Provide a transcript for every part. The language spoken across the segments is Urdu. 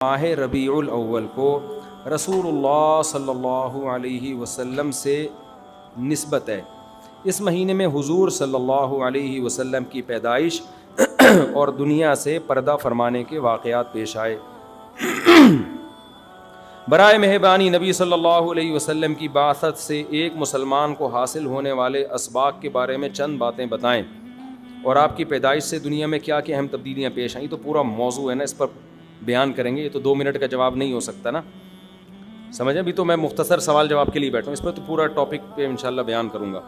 ماہ ربیع الاول کو رسول اللہ صلی اللہ علیہ وسلم سے نسبت ہے۔ اس مہینے میں حضور صلی اللہ علیہ وسلم کی پیدائش اور دنیا سے پردہ فرمانے کے واقعات پیش آئے۔ برائے مہربانی نبی صلی اللہ علیہ وسلم کی بعثت سے ایک مسلمان کو حاصل ہونے والے اسباق کے بارے میں چند باتیں بتائیں، اور آپ کی پیدائش سے دنیا میں کیا کیا اہم تبدیلیاں پیش آئیں۔ تو پورا موضوع ہے نا، اس پر بیان کریں گے، یہ تو 2 منٹ کا جواب نہیں ہو سکتا نا، سمجھیں۔ ابھی تو میں مختصر سوال جواب کے لیے بیٹھا ہوں، اس پر تو پورا ٹاپک پہ انشاءاللہ بیان کروں گا۔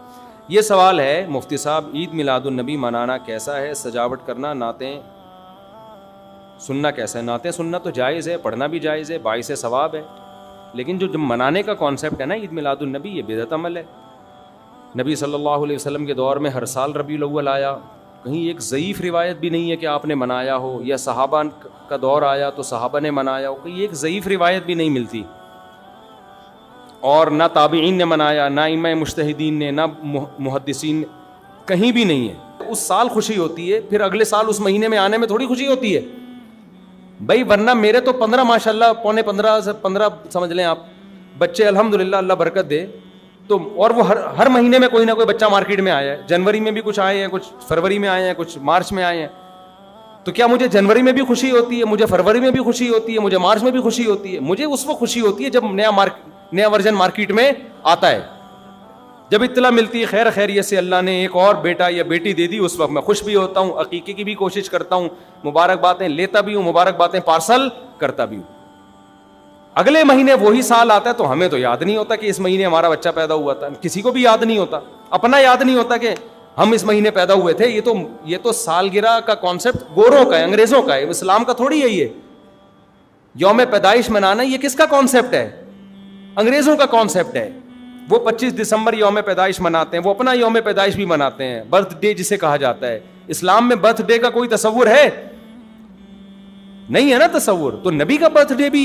یہ سوال ہے مفتی صاحب، عید میلاد النبی منانا کیسا ہے؟ سجاوٹ کرنا، نعتیں سننا کیسا ہے؟ نعتیں سننا تو جائز ہے، پڑھنا بھی جائز ہے، باعث ثواب ہے، لیکن جو منانے کا کانسیپٹ ہے نا عید میلاد النبی، یہ بدعت عمل ہے۔ نبی صلی اللہ علیہ وسلم کے دور میں ہر سال ربیع الاول آیا، کہیں ایک ضعیف روایت بھی نہیں ہے کہ آپ نے منایا ہو، یا صحابہ کا دور آیا تو صحابہ نے منایا ہو، کہیں ایک ضعیف روایت بھی نہیں ملتی، اور نہ تابعین نے منایا، نہ ائمہ مجتہدین نے، نہ محدثین نے، کہیں بھی نہیں ہے۔ اس سال خوشی ہوتی ہے، پھر اگلے سال اس مہینے میں آنے میں تھوڑی خوشی ہوتی ہے بھائی، ورنہ میرے تو 15 ماشاءاللہ، پونے 15 سے 15 سمجھ لیں آپ بچے، الحمدللہ اللہ برکت دے، تو اور وہ ہر مہینے میں کوئی نہ کوئی بچہ مارکیٹ میں آیا ہے۔ جنوری میں بھی کچھ آئے ہیں، کچھ فروری میں آئے ہیں، کچھ مارچ میں آئے ہیں۔ تو کیا مجھے جنوری میں بھی خوشی ہوتی ہے، مجھے فروری میں بھی خوشی ہوتی ہے، مجھے مارچ میں بھی خوشی ہوتی ہے؟ مجھے اس وقت خوشی ہوتی ہے جب نیا ورژن مارکیٹ میں آتا ہے، جب اطلاع ملتی ہے خیر خیریت سے اللہ نے ایک اور بیٹا یا بیٹی دے دی، اس وقت میں خوش بھی ہوتا ہوں، عقیقے کی بھی کوشش کرتا ہوں، مبارک باتیں لیتا بھی ہوں، مبارک باتیں پارسل کرتا بھی ہوں۔ اگلے مہینے وہی سال آتا ہے تو ہمیں تو یاد نہیں ہوتا کہ اس مہینے ہمارا بچہ پیدا ہوا تھا، کسی کو بھی یاد نہیں ہوتا، اپنا یاد نہیں ہوتا کہ ہم اس مہینے پیدا ہوئے تھے۔ یہ تو سالگرہ کا کانسیپٹ گوروں کا ہے، انگریزوں کا ہے، اسلام کا تھوڑی ہے۔ یہ یوم پیدائش منانا یہ کس کا کانسیپٹ ہے؟ انگریزوں کا کانسیپٹ ہے۔ وہ 25 دسمبر یوم پیدائش مناتے ہیں، وہ اپنا یوم پیدائش بھی مناتے ہیں، برتھ ڈے جسے کہا جاتا ہے۔ اسلام میں برتھ ڈے کا کوئی تصور ہے؟ نہیں ہے نا تصور، تو نبی کا برتھ ڈے بھی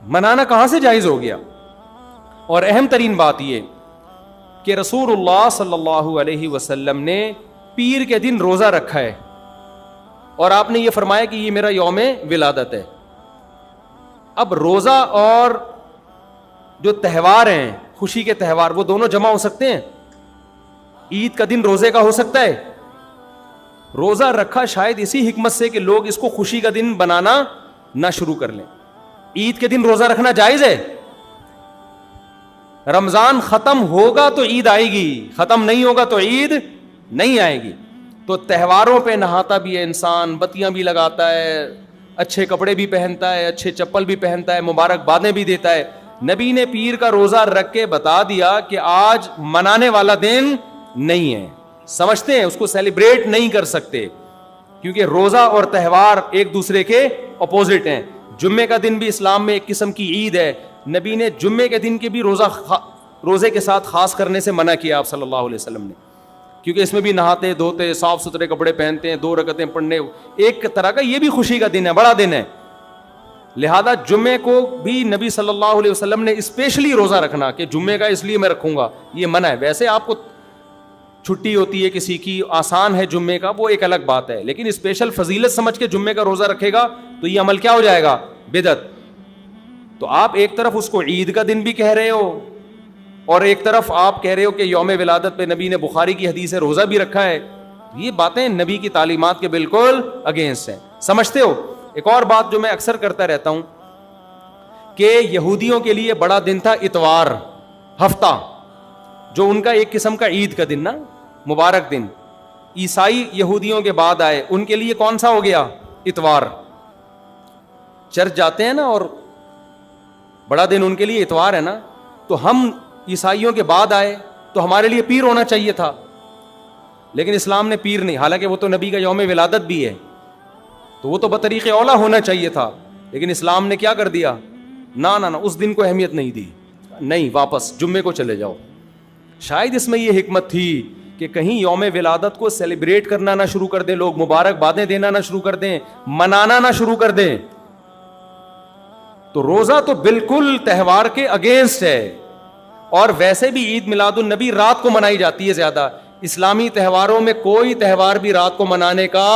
منانا کہاں سے جائز ہو گیا؟ اور اہم ترین بات یہ کہ رسول اللہ صلی اللہ علیہ وسلم نے پیر کے دن روزہ رکھا ہے، اور آپ نے یہ فرمایا کہ یہ میرا یوم ولادت ہے۔ اب روزہ اور جو تہوار ہیں، خوشی کے تہوار، وہ دونوں جمع ہو سکتے ہیں؟ عید کا دن روزے کا ہو سکتا ہے؟ روزہ رکھا شاید اسی حکمت سے کہ لوگ اس کو خوشی کا دن بنانا نہ شروع کر لیں۔ عید کے دن روزہ رکھنا جائز ہے؟ رمضان ختم ہوگا تو عید آئے گی، ختم نہیں ہوگا تو عید نہیں آئے گی۔ تو تہواروں پہ نہاتا بھی ہے انسان، بتیاں بھی لگاتا ہے، اچھے کپڑے بھی پہنتا ہے، اچھے چپل بھی پہنتا ہے، مبارک بادیں بھی دیتا ہے۔ نبی نے پیر کا روزہ رکھ کے بتا دیا کہ آج منانے والا دن نہیں ہے، سمجھتے ہیں اس کو سیلیبریٹ نہیں کر سکتے، کیونکہ روزہ اور تہوار ایک دوسرے کے اپوزٹ ہیں۔ جمعے کا دن بھی اسلام میں ایک قسم کی عید ہے، نبی نے جمعے کے دن کے بھی روزے کے ساتھ خاص کرنے سے منع کیا آپ صلی اللہ علیہ وسلم نے، کیونکہ اس میں بھی نہاتے دھوتے، صاف ستھرے کپڑے پہنتے ہیں، 2 رکعتیں پڑھنے، ایک طرح کا یہ بھی خوشی کا دن ہے، بڑا دن ہے۔ لہذا جمعے کو بھی نبی صلی اللہ علیہ وسلم نے اسپیشلی روزہ رکھنا کہ جمعے کا اس لیے میں رکھوں گا، یہ منع ہے۔ ویسے آپ کو چھٹی ہوتی ہے کسی کی، آسان ہے جمعے کا، وہ ایک الگ بات ہے، لیکن اسپیشل فضیلت سمجھ کے جمعے کا روزہ رکھے گا تو یہ عمل کیا ہو جائے گا؟ بدعت۔ تو آپ ایک طرف اس کو عید کا دن بھی کہہ رہے ہو، اور ایک طرف آپ کہہ رہے ہو کہ یوم ولادت پہ نبی نے بخاری کی حدیث ہے روزہ بھی رکھا ہے۔ یہ باتیں نبی کی تعلیمات کے بالکل اگینسٹ ہیں، سمجھتے ہو؟ ایک اور بات جو میں اکثر کرتا رہتا ہوں کہ یہودیوں کے لیے بڑا دن تھا اتوار، ہفتہ، جو ان کا ایک قسم کا عید کا دن نا، مبارک دن۔ عیسائی یہودیوں کے بعد آئے، ان کے لیے کون سا ہو گیا؟ اتوار۔ چرچ جاتے ہیں نا، اور بڑا دن ان کے لیے اتوار ہے نا، تو ہم عیسائیوں کے بعد آئے تو ہمارے لیے پیر ہونا چاہیے تھا، لیکن اسلام نے پیر نہیں، حالانکہ وہ تو نبی کا یوم ولادت بھی ہے، تو وہ تو بطریق اولا ہونا چاہیے تھا، لیکن اسلام نے کیا کر دیا؟ نہ اس دن کو اہمیت نہیں دی، نہیں، واپس جمعے کو چلے جاؤ۔ شاید اس میں یہ حکمت تھی کہ کہیں یوم ولادت کو سیلیبریٹ کرنا نہ شروع کر دیں لوگ، مبارک بادیں دینا نہ شروع کر دیں، منانا نہ شروع کر دیں۔ تو روزہ تو بالکل تہوار کے اگینسٹ ہے، اور ویسے بھی عید میلاد النبی رات کو منائی جاتی ہے زیادہ۔ اسلامی تہواروں میں کوئی تہوار بھی رات کو منانے کا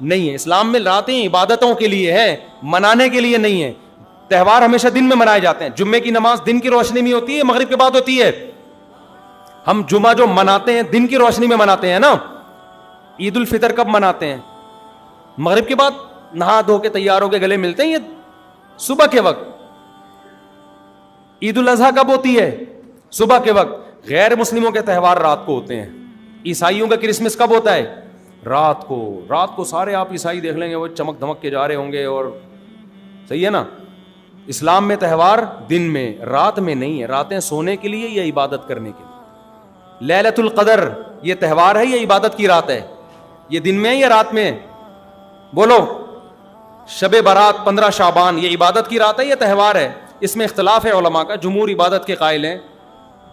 نہیں ہے. اسلام میں راتیں عبادتوں کے لیے ہے, منانے کے لیے نہیں ہے. تہوار ہمیشہ دن میں منائے جاتے ہیں. جمعے کی نماز دن کی روشنی میں ہوتی ہے, مغرب کے بعد ہوتی ہے. ہم جمعہ جو مناتے ہیں دن کی روشنی میں مناتے ہیں نا. عید الفطر کب مناتے ہیں؟ مغرب کے بعد نہا دھو کے تیار ہو کے گلے ملتے ہیں, یہ صبح کے وقت. عید الاضحیٰ کب ہوتی ہے؟ صبح کے وقت. غیر مسلموں کے تہوار رات کو ہوتے ہیں. عیسائیوں کا کرسمس کب ہوتا ہے؟ رات کو. رات کو سارے آپ عیسائی دیکھ لیں گے وہ چمک دھمک کے جا رہے ہوں گے, اور صحیح ہے نا. اسلام میں تہوار دن میں, رات میں نہیں ہے. راتیں سونے کے لیے یا عبادت کرنے کے لیے. لیلۃ القدر یہ تہوار ہے یا عبادت کی رات ہے؟ یہ دن میں ہے یا رات میں؟ بولو. شب برات 15 شعبان یہ عبادت کی رات ہے یا تہوار ہے؟ اس میں اختلاف ہے علماء کا. جمہور عبادت کے قائل ہیں,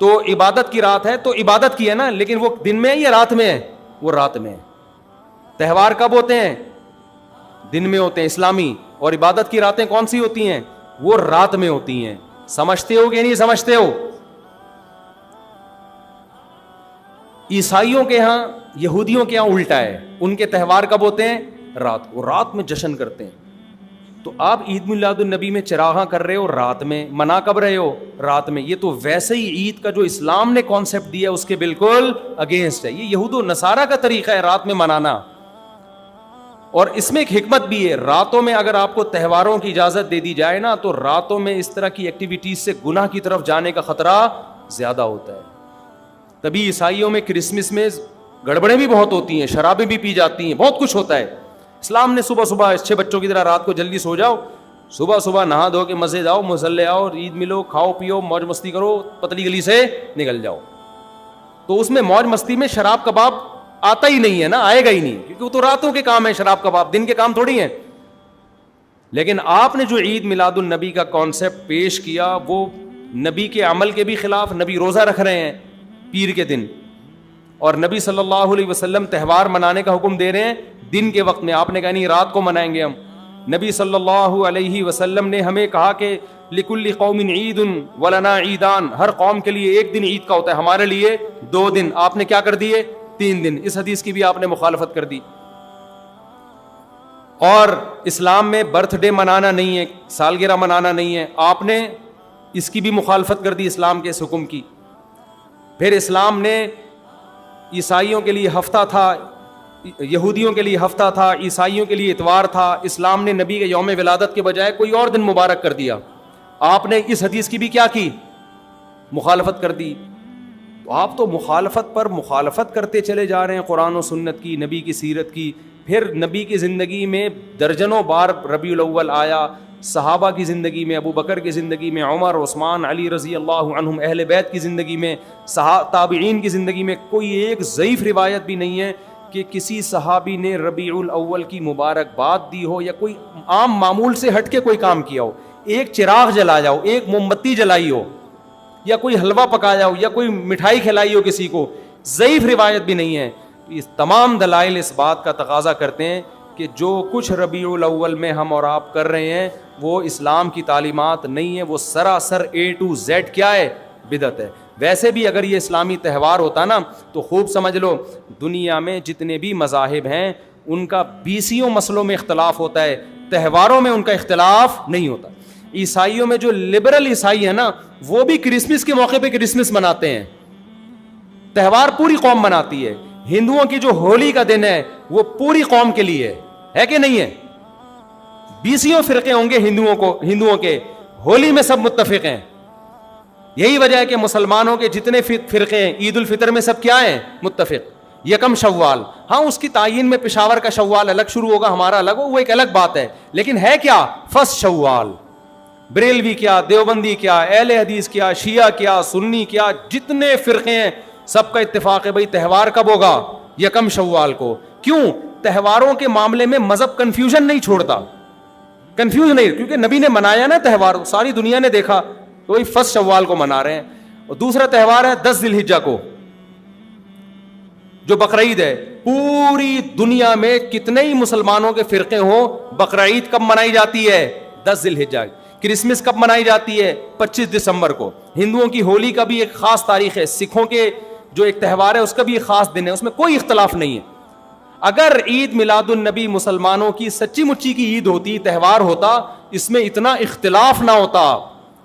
تو عبادت کی رات ہے تو عبادت کی ہے نا, لیکن وہ دن میں ہے یا رات میں ہے؟ وہ رات میں ہے. تہوار کب ہوتے ہیں؟ دن میں ہوتے ہیں اسلامی. اور عبادت کی راتیں کون سی ہوتی ہیں؟ وہ رات میں ہوتی ہیں. سمجھتے ہو کہ نہیں سمجھتے ہو؟ عیسائیوں کے ہاں, یہودیوں کے ہاں الٹا ہے. ان کے تہوار کب ہوتے ہیں؟ رات کو. رات میں جشن کرتے ہیں. تو آپ عید میلاد النبی میں چراغاں کر رہے ہو رات میں, منا کب رہے ہو؟ رات میں. یہ تو ویسے ہی عید کا جو اسلام نے کانسیپٹ دیا اس کے بالکل اگینسٹ ہے. یہ یہود و نصارہ کا طریقہ ہے رات میں منانا. اور اس میں ایک حکمت بھی ہے. راتوں میں اگر آپ کو تہواروں کی اجازت دے دی جائے نا, تو راتوں میں اس طرح کی ایکٹیویٹیز سے گناہ کی طرف جانے کا خطرہ زیادہ ہوتا ہے. تبھی عیسائیوں میں کرسمس میں گڑبڑیں بھی بہت ہوتی ہیں, شرابیں بھی پی جاتی ہیں, بہت کچھ ہوتا ہے. اسلام نے صبح صبح اچھے بچوں کی طرح رات کو جلدی سو جاؤ, صبح صبح نہا دھو کے مسجد آؤ, مصلی آؤ, عید ملو, کھاؤ پیو, موج مستی کرو, پتلی گلی سے نکل جاؤ. تو اس میں موج مستی میں شراب کباب آتا ہی نہیں ہے نا, آئے گا ہی نہیں, کیونکہ وہ تو راتوں کے کام ہے. شراب کباب دن کے کام تھوڑی ہیں. لیکن آپ نے جو عید میلاد النبی کا کانسیپٹ پیش کیا وہ نبی کے عمل کے بھی خلاف. نبی روزہ رکھ رہے ہیں پیر کے دن, اور نبی صلی اللہ علیہ وسلم تہوار منانے کا حکم دے رہے ہیں دن کے وقت میں. آپ نے کہا نہیں رات کو منائیں گے ہم. نبی صلی اللہ علیہ وسلم نے ہمیں کہا کہ لکل قوم عید ولنا عیدان, ہر قوم کے لیے ایک دن عید کا ہوتا ہے, ہمارے لیے 2 دن. آپ نے کیا کر دیے؟ 3 دن. اس حدیث کی بھی آپ نے مخالفت کر دی. اور اسلام میں برتھ ڈے منانا نہیں ہے, سالگرہ منانا نہیں ہے, آپ نے اس کی بھی مخالفت کر دی اسلام کے اس حکم کی. پھر اسلام نے عیسائیوں کے لیے ہفتہ تھا, یہودیوں کے لیے ہفتہ تھا, عیسائیوں کے لیے اتوار تھا. اسلام نے نبی کے یوم ولادت کے بجائے کوئی اور دن مبارک کر دیا. آپ نے اس حدیث کی بھی کیا کی؟ مخالفت کر دی. تو آپ تو مخالفت پر مخالفت کرتے چلے جا رہے ہیں, قرآن و سنت کی, نبی کی سیرت کی. پھر نبی کی زندگی میں درجنوں بار ربیع الاول آیا, صحابہ کی زندگی میں, ابو بکر کی زندگی میں, عمر, عثمان, علی رضی اللہ عنہم, اہل بیت کی زندگی میں, تابعین کی زندگی میں کوئی ایک ضعیف روایت بھی نہیں ہے کہ کسی صحابی نے ربیع الاول کی مبارکباد دی ہو یا کوئی عام معمول سے ہٹ کے کوئی کام کیا ہو. ایک چراغ جلایا ہو, ایک موم بتی جلائی ہو, یا کوئی حلوہ پکایا ہو, یا کوئی مٹھائی کھلائی ہو کسی کو, ضعیف روایت بھی نہیں ہے. اس تمام دلائل اس بات کا تقاضا کرتے ہیں کہ جو کچھ ربیع الاول میں ہم اور آپ کر رہے ہیں وہ اسلام کی تعلیمات نہیں ہے, وہ سراسر A to Z کیا ہے؟ بدعت ہے. ویسے بھی اگر یہ اسلامی تہوار ہوتا نا تو خوب سمجھ لو دنیا میں جتنے بھی مذاہب ہیں ان کا 20 مسئلوں میں اختلاف ہوتا ہے, تہواروں میں ان کا اختلاف نہیں ہوتا. عیسائیوں میں جو لبرل عیسائی ہیں نا وہ بھی کرسمس کے موقع پہ کرسمس مناتے ہیں, تہوار پوری قوم مناتی ہے. ہندوؤں کی جو ہولی کا دن ہے وہ پوری قوم کے لیے ہے کہ نہیں ہے؟ 20 فرقے ہوں گے ہندوؤں کے, ہولی میں سب متفق ہیں. یہی وجہ ہے کہ مسلمانوں کے جتنے فرقے ہیں عید الفطر میں سب کیا ہیں؟ متفق. یکم شوال, ہاں اس کی تعین میں پشاور کا شوال الگ شروع ہوگا, ہمارا الگ ہو, وہ ایک الگ بات ہے, لیکن ہے کیا؟ فرسٹ شوال. بریلوی کیا, دیوبندی کیا, اہل حدیث کیا, شیعہ کیا, سنی کیا, جتنے فرقے ہیں سب کا اتفاق ہے بھائی تہوار کب ہوگا؟ یکم شوال کو. کیوں؟ تہواروں کے معاملے میں مذہب کنفیوژن نہیں چھوڑتا, کنفیوز نہیں, کیونکہ نبی نے منایا نا تہوار, ساری دنیا نے دیکھا, تو وہی فرسٹ شوال کو منا رہے ہیں. اور دوسرا تہوار ہے 10 ذی الحجہ کو جو بقرعید ہے. پوری دنیا میں کتنے ہی مسلمانوں کے فرقے ہوں, بقرعید کب منائی جاتی ہے؟ 10 ذی الحجہ. کرسمس کب منائی جاتی ہے؟ 25 دسمبر کو. ہندوؤں کی ہولی کا بھی ایک خاص تاریخ ہے, سکھوں کے جو ایک تہوار ہے اس کا بھی ایک خاص دن ہے, اس میں کوئی اختلاف نہیں ہے. اگر عید میلاد النبی مسلمانوں کی سچی مچی کی عید ہوتی, تہوار ہوتا, اس میں اتنا اختلاف نہ ہوتا.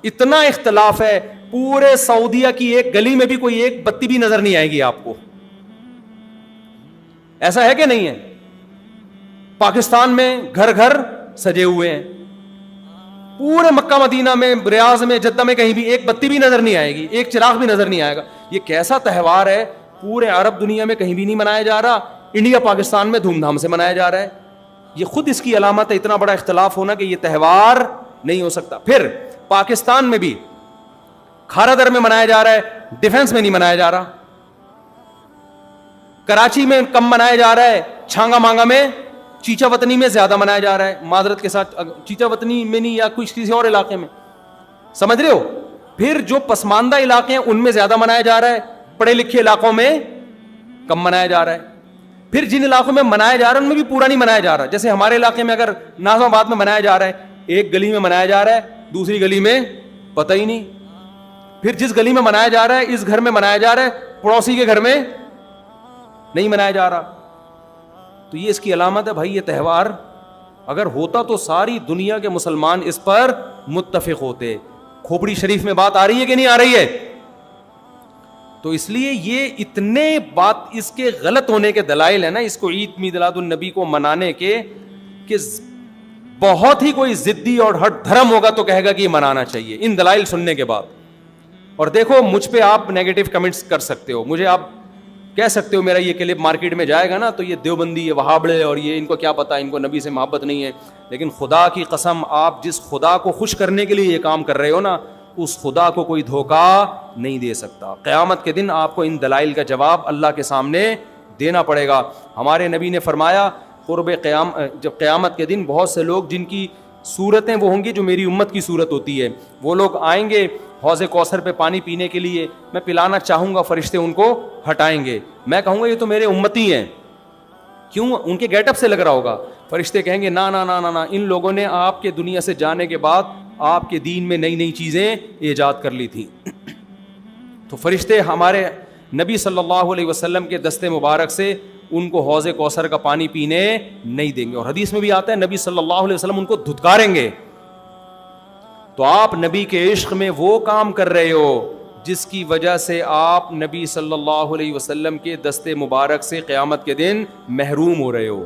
اتنا اختلاف ہے, پورے سعودیہ کی ایک گلی میں بھی کوئی ایک بتی بھی نظر نہیں آئے گی آپ کو. ایسا ہے کہ نہیں ہے؟ پاکستان میں گھر گھر سجے ہوئے ہیں, پورے مکہ مدینہ میں, ریاض میں, جدہ میں کہیں بھی ایک بتی بھی نظر نہیں آئے گی, ایک چراغ بھی نظر نہیں آئے گا. یہ کیسا تہوار ہے؟ پورے عرب دنیا میں کہیں بھی نہیں منایا جا رہا, انڈیا پاکستان میں دھوم دھام سے منایا جا رہا ہے. یہ خود اس کی علامت ہے, اتنا بڑا اختلاف ہونا کہ یہ تہوار نہیں ہو سکتا. پھر پاکستان میں بھی کھارا در میں منایا جا رہا ہے, ڈیفنس میں نہیں منایا جا رہا. کراچی میں کم منایا جا رہا ہے, چھانگا مانگا میں, چیچا وطنی میں زیادہ منایا جا رہا ہے. معذرت کے ساتھ, چیچا وطنی میں نہیں, یا کسی اور علاقے میں, سمجھ رہے ہو. پھر جو پسماندہ علاقے ہیں ان میں زیادہ منایا جا رہا ہے, پڑھے لکھے علاقوں میں کم منایا جا رہا ہے. پھر جن علاقوں میں منایا جا رہا ہے ان میں بھی پورا نہیں منایا جا رہا. جیسے ہمارے علاقے میں اگر ناظم آباد میں منایا جا رہا ہے, ایک گلی میں منایا جا رہا ہے, دوسری گلی میں پتہ ہی نہیں. پھر جس گلی میں منایا جا رہا ہے, اس گھر میں منایا جا رہا ہے, پڑوسی کے گھر میں نہیں منایا جا رہا. تو یہ اس کی علامت ہے بھائی. یہ تہوار اگر ہوتا تو ساری دنیا کے مسلمان اس پر متفق ہوتے. کھوپڑی شریف میں بات آ رہی ہے کہ نہیں آ رہی ہے؟ تو اس لیے یہ اتنے بات اس کے غلط ہونے کے دلائل ہیں نا, اس کو عید میلاد النبی کو منانے کے, کہ بہت ہی کوئی ضدی اور ہٹ دھرم ہوگا تو کہے گا کہ یہ منانا چاہیے ان دلائل سننے کے بعد. اور دیکھو مجھ پہ آپ نیگیٹو کمنٹس کر سکتے ہو, مجھے آپ کہہ سکتے ہو میرا یہ کلپ مارکیٹ میں جائے گا نا تو یہ دیوبندی, یہ وہابڑے, اور یہ ان کو کیا پتا, ان کو نبی سے محبت نہیں ہے. لیکن خدا کی قسم, آپ جس خدا کو خوش کرنے کے لیے یہ کام کر رہے ہو نا, اس خدا کو کوئی دھوکہ نہیں دے سکتا. قیامت کے دن آپ کو ان دلائل کا جواب اللہ کے سامنے دینا پڑے گا. ہمارے نبی نے فرمایا جب قیامت کے دن بہت سے لوگ جن کی صورتیں وہ ہوں گی جو میری امت کی صورت ہوتی ہے, وہ لوگ آئیں گے حوض کوثر پہ پانی پینے کے لیے, میں پلانا چاہوں گا, فرشتے ان کو ہٹائیں گے. میں کہوں گا یہ تو میرے امتی ہیں, کیوں؟ ان کے گیٹ اپ سے لگ رہا ہوگا. فرشتے کہیں گے نا نا نا نا نا, ان لوگوں نے آپ کے دنیا سے جانے کے بعد آپ کے دین میں نئی نئی چیزیں ایجاد کر لی تھیں. تو فرشتے ہمارے نبی صلی اللہ علیہ وسلم کے دستے مبارک سے ان کو حوض کوثر کا پانی پینے نہیں دیں گے. اور حدیث میں بھی آتا ہے نبی صلی اللہ علیہ وسلم ان کو دھتکاریں گے. تو آپ نبی کے عشق میں وہ کام کر رہے ہو جس کی وجہ سے آپ نبی صلی اللہ علیہ وسلم کے دستے مبارک سے قیامت کے دن محروم ہو رہے ہو.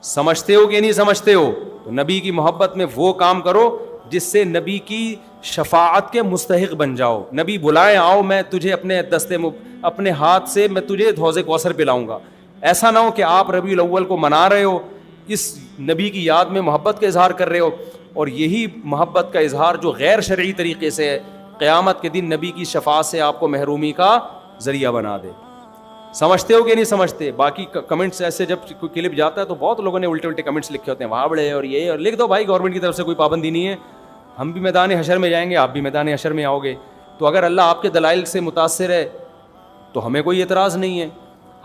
سمجھتے ہو کہ نہیں سمجھتے ہو؟ تو نبی کی محبت میں وہ کام کرو جس سے نبی کی شفاعت کے مستحق بن جاؤ. نبی بلائیں, آؤ میں تجھے اپنے ہاتھ سے میں تجھے حوض کوثر پلاؤں گا. ایسا نہ ہو کہ آپ ربیع الاول کو منا رہے ہو, اس نبی کی یاد میں محبت کا اظہار کر رہے ہو, اور یہی محبت کا اظہار جو غیر شرعی طریقے سے ہے, قیامت کے دن نبی کی شفاعت سے آپ کو محرومی کا ذریعہ بنا دے. سمجھتے ہو کہ نہیں سمجھتے؟ باقی کمنٹس ایسے جب کوئی کلپ جاتا ہے تو بہت لوگوں نے الٹے کمنٹس لکھے ہوتے ہیں, وہاں بڑے اور یہ, اور لکھ دو بھائی گورنمنٹ کی طرف سے کوئی پابندی نہیں ہے, ہم بھی میدان حشر میں جائیں گے, آپ بھی میدان حشر میں آؤ گے. تو اگر اللہ آپ کے دلائل سے متاثر ہے تو ہمیں کوئی اعتراض نہیں ہے.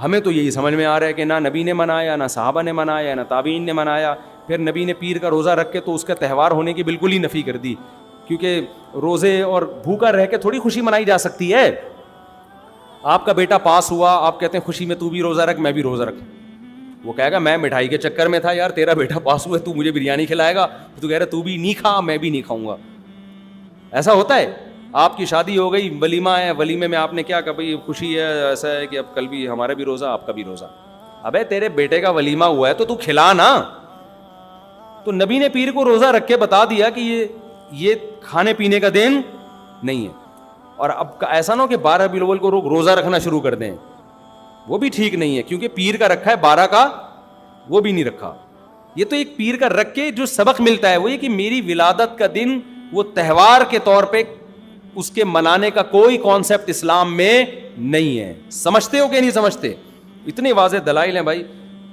ہمیں تو یہی سمجھ میں آ رہا ہے کہ نہ نبی نے منایا, نہ صحابہ نے منایا, نہ تابعین نے منایا. پھر نبی نے پیر کا روزہ رکھ کے تو اس کا تہوار ہونے کی بالکل ہی نفی کر دی, کیونکہ روزے اور بھوکا رہ کے تھوڑی خوشی منائی جا سکتی ہے. آپ کا بیٹا پاس ہوا, آپ کہتے ہیں خوشی میں تو بھی روزہ رکھ, میں بھی روزہ رکھ. وہ کہے گا میں مٹھائی کے چکر میں تھا یار, تیرا بیٹا پاس ہوا ہے, تو مجھے بریانی کھلائے گا, تو کہہ رہا تو بھی نہیں کھا, میں بھی نہیں کھاؤں گا. ایسا ہوتا ہے. آپ کی شادی ہو گئی, ولیمہ ہے, ولیمے میں آپ نے کیا کہا بھائی خوشی ہے, ایسا ہے کہ اب کل بھی ہمارا بھی روزہ, آپ کا بھی روزہ. ابے تیرے بیٹے کا ولیمہ ہوا ہے تو کھلا نا. تو نبی نے پیر کو روزہ رکھ کے بتا دیا کہ یہ کھانے پینے کا دن نہیں ہے. اور اب ایسا نہ ہو کہ 12 ربیع الاول کو روزہ رکھنا شروع کر دیں, وہ بھی ٹھیک نہیں ہے, کیونکہ پیر کا رکھا ہے, 12 کا وہ بھی نہیں رکھا. یہ تو ایک پیر کا رکھ کے جو سبق ملتا ہے وہ یہ کہ میری ولادت کا دن وہ تہوار کے طور پہ اس کے منانے کا کوئی کانسیپٹ اسلام میں نہیں ہے. سمجھتے ہو کہ نہیں سمجھتے؟ اتنے واضح دلائل ہیں بھائی.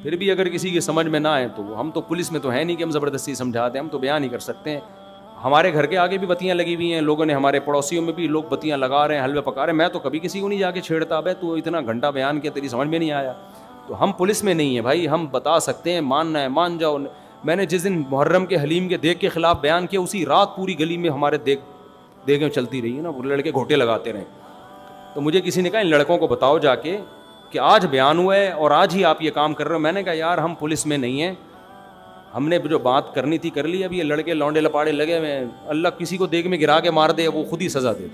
پھر بھی اگر کسی کی سمجھ میں نہ آئے تو ہم تو پولیس میں تو ہے نہیں کہ ہم زبردستی سمجھا دیں, ہم تو بیان ہی کر سکتے ہیں. ہمارے گھر کے آگے بھی بتیاں لگی ہوئی ہیں, لوگوں نے, ہمارے پڑوسیوں میں بھی لوگ بتیاں لگا رہے ہیں, حلوے پکا رہے ہیں. میں تو کبھی کسی کو نہیں جا کے چھیڑتا, بھائی تو اتنا گھنٹہ بیان کیا, تیری سمجھ میں نہیں آیا. تو ہم پولیس میں نہیں ہیں بھائی, ہم بتا سکتے ہیں, ماننا ہے مان جاؤ. میں نے جس دن محرم کے حلیم کے دیگ کے خلاف بیان کیا, اسی رات پوری گلی میں ہمارے دیگیں چلتی رہی ہیں نا, وہ لڑکے گھوٹے لگاتے رہے. تو مجھے کسی نے کہا ان لڑکوں کو بتاؤ جا کے کہ آج بیان ہوا ہے اور آج ہی آپ یہ کام کر رہے ہو. میں نے کہا یار ہم پولیس میں نہیں ہیں, ہم نے جو بات کرنی تھی کر لی, اب یہ لڑکے لونڈے لپاڑے لگے ہوئے ہیں, اللہ کسی کو دیکھ میں گرا کے مار دے وہ خود ہی سزا دے.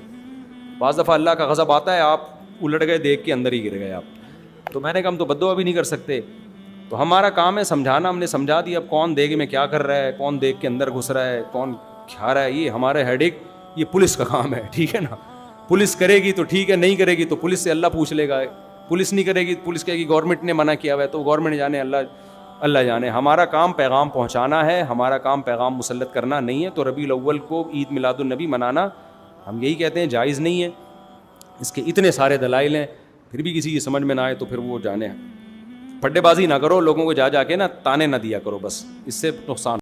بعض دفعہ اللہ کا غضب آتا ہے, آپ الٹ گئے دیکھ کے اندر ہی گر گئے آپ. تو میں نے کہا ہم تو بد دعا بھی نہیں کر سکتے, تو ہمارا کام ہے سمجھانا. ہم نے سمجھا دیا, اب کون دیکھ میں کیا کر رہا ہے, کون دیکھ کے اندر گھس رہا ہے, کون کھا رہا ہے, یہ ہمارے ہیڈک, یہ پولیس کا کام ہے, ٹھیک ہے نا. پولیس کرے گی تو ٹھیک ہے, نہیں کرے گی تو پولیس سے اللہ پوچھ لے گا. پولیس نہیں کرے گی, پولیس کہے گی گورنمنٹ نے منع کیا ہوا ہے, تو گورنمنٹ جانے, اللہ جانے. ہمارا کام پیغام پہنچانا ہے, ہمارا کام پیغام مسلط کرنا نہیں ہے. تو ربیع الاول کو عید میلاد النبی منانا ہم یہی کہتے ہیں جائز نہیں ہے. اس کے اتنے سارے دلائل ہیں, پھر بھی کسی کی سمجھ میں نہ آئے تو پھر وہ جانے. پڈے بازی نہ کرو, لوگوں کو جا کے نا تانے نہ دیا کرو, بس اس سے نقصان.